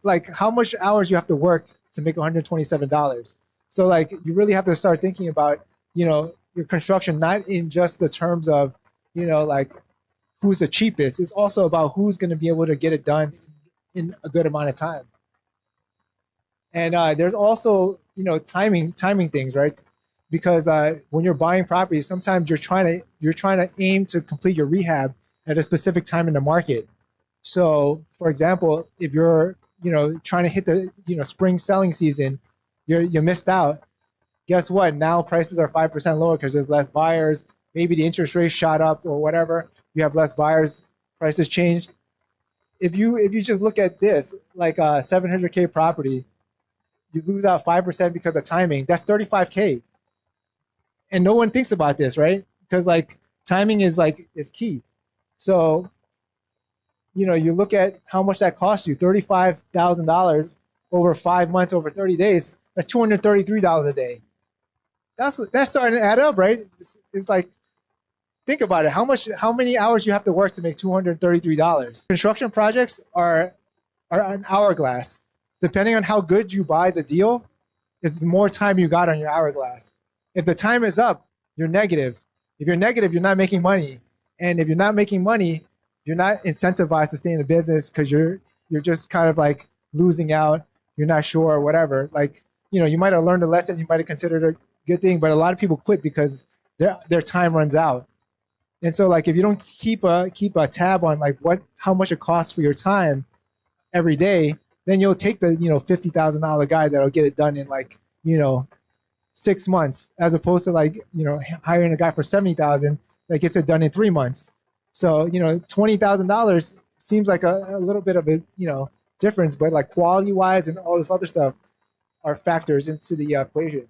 like how much hours you have to work to make $127. So like you really have to start thinking about, your construction, not in just the terms of, like who's the cheapest. It's also about who's going to be able to get it done in a good amount of time. And there's also, timing things, right? Because when you're buying properties, sometimes you're trying to aim to complete your rehab at a specific time in the market. So, for example, if you're, trying to hit the, spring selling season, you missed out. Guess what? Now prices are 5% lower because there's less buyers. Maybe the interest rate shot up or whatever. You have less buyers. Prices change. If you just look at this, like a 700K property, you lose out 5% because of timing. That's 35K, and no one thinks about this, right? Because like timing is key. So you look at how much that costs you, $35,000 over 5 months, over 30 days. That's $233 a day. That's starting to add up, right? It's like, think about it. How many hours you have to work to make $233? Construction projects are an hourglass. Depending on how good you buy the deal, is the more time you got on your hourglass. If the time is up, you're negative. If you're negative, you're not making money. And if you're not making money, you're not incentivized to stay in the business because you're just kind of like losing out. You're not sure or whatever. Like, you might have learned a lesson, you might have considered a good thing, but a lot of people quit because their time runs out. And so like if you don't keep a tab on like how much it costs for your time every day, then you'll take the $50,000 guy that'll get it done in like 6 months, as opposed to like hiring a guy for 70,000 that gets it done in 3 months. So $20,000 seems like a little bit of a difference, but like quality wise and all this other stuff are factors into the equation.